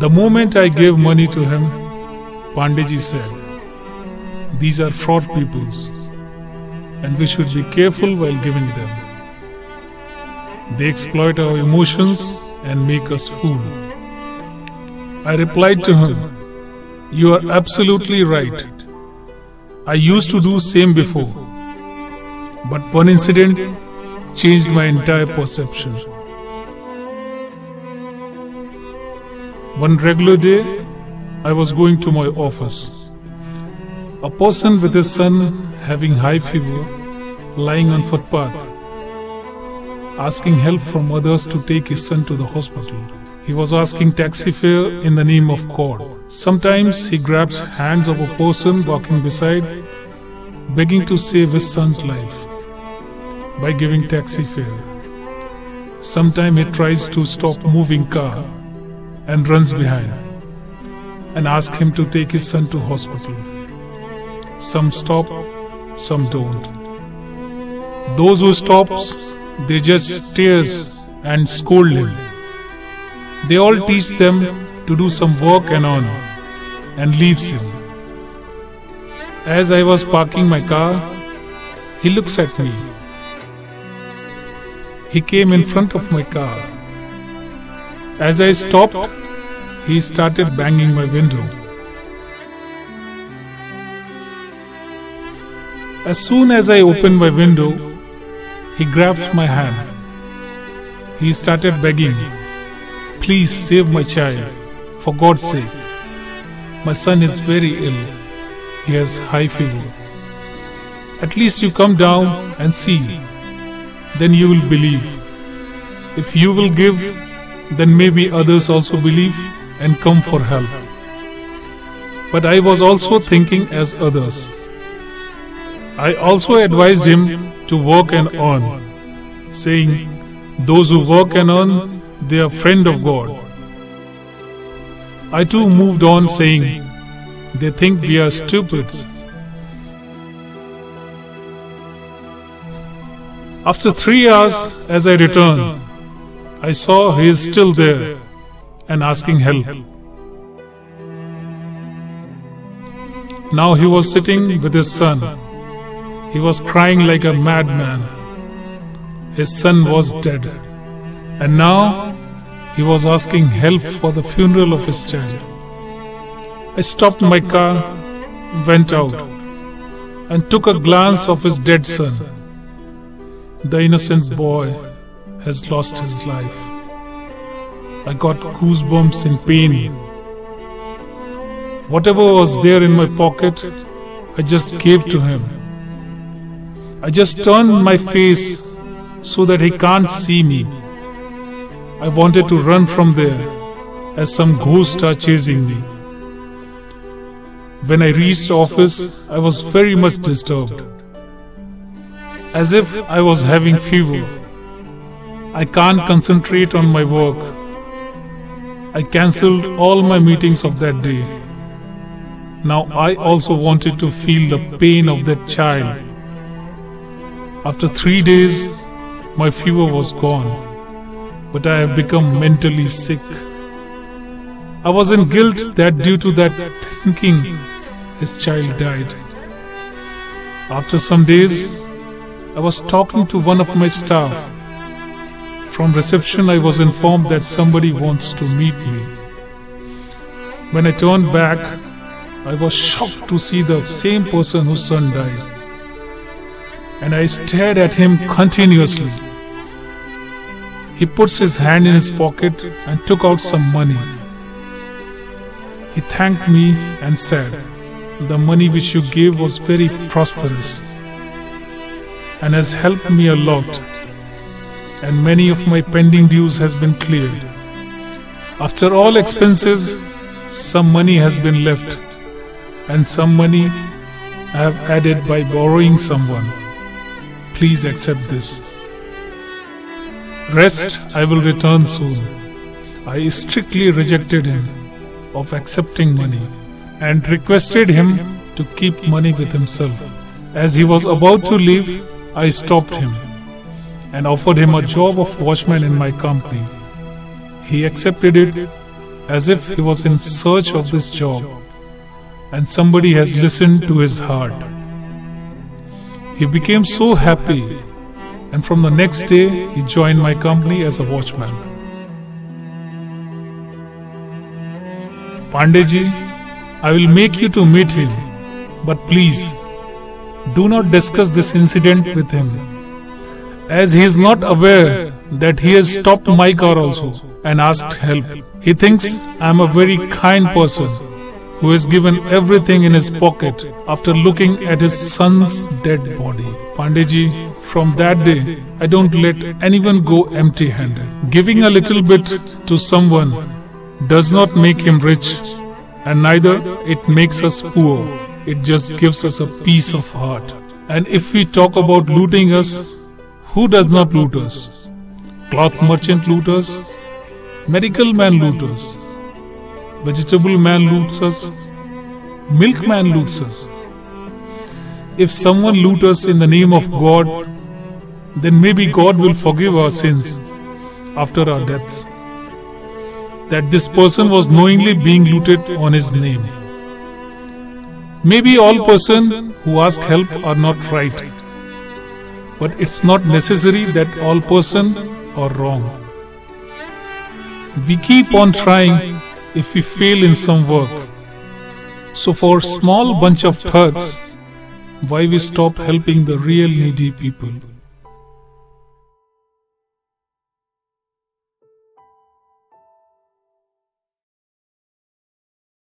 The moment I gave money to him, Pandeyji said, "These are fraud peoples, and we should be careful while giving them. They exploit our emotions and make us fool." I replied to him, "You are absolutely right. I used to do same before, but one incident changed my entire perception." One regular day, I was going to my office. A person with his son having high fever, lying on footpath, asking help from others to take his son to the hospital. He was asking taxi fare in the name of God. Sometimes he grabs hands of a person walking beside, begging to save his son's life by giving taxi fare. Sometimes he tries to stop moving car and runs behind and asks him to take his son to hospital. Some stop, some don't. Those who stops, they just stares and scold him. They all teach them to do some work and leaves him. As I was parking my car, he looks at me. He came in front of my car. As I stopped, he started banging my window. As soon as I opened my window, he grabs my hand. He started begging, "Please save my child, for God's sake. My son is very ill. He has high fever. At least you come down and see. Then you will believe. If you will give, then maybe others also believe and come for help." But I was also thinking as others. I also advised him to work and earn, saying, "Those who work and earn, they are friend of God." I too moved on saying, "They think we are stupids." After 3 hours, as I returned, I saw he is still there and asking help. Now he was sitting with his son. He was crying like a madman. His son was dead, and now he was asking help for the funeral of his child. I stopped my car, went out, and took a glance of his dead son. The innocent boy has lost his life. I got goosebumps in pain. Whatever was there in my pocket, I just gave to him. I just turned my face so that he can't see me. I wanted to run from there as some ghosts are chasing me. When I reached office, I was very much disturbed. As if I was having fever. I can't concentrate on my work. I cancelled all my meetings of that day. Now I also wanted to feel the pain of that child. After 3 days, my fever was gone, but I have become mentally sick. I was in guilt that due to that thinking, his child died. After some days, I was talking to one of my staff. From reception, I was informed that somebody wants to meet me. When I turned back, I was shocked to see the same person whose son died. And I stared at him continuously. He puts his hand in his pocket and took out some money. He thanked me and said, "The money which you gave was very prosperous and has helped me a lot, and many of my pending dues has been cleared. After all expenses, some money has been left, and some money I have added by borrowing someone. Please accept this. Rest I will return soon." I strictly rejected him of accepting money and requested him to keep money with himself. As he was about to leave, I stopped him and offered him a job of watchman in my company. He accepted it as if he was in search of this job and somebody has listened to his heart. He became so happy, and from the next day he joined my company as a watchman. Pandeyji, I will make you to meet him, but please do not discuss this incident with him, as he is not aware that he has stopped my car also and asked help. He thinks I am a very kind person who has given everything in his pocket after looking at his son's dead body. Pandeyji, from that day, I don't let anyone go empty-handed. Giving a little bit to someone does not make him rich, and neither it makes us poor. It just gives us a peace of heart. And if we talk about looting us, who does not loot us? Cloth merchant loot us, medical man loot us, vegetable man loots us, milkman loots us. If someone loot us in the name of God, then maybe God will forgive our sins after our deaths. That this person was knowingly being looted on his name. Maybe all persons who ask help are not right, but it's not necessary that all persons are wrong. We keep on trying if we fail in some work. So for a small bunch of thugs, why we stop helping the real needy people?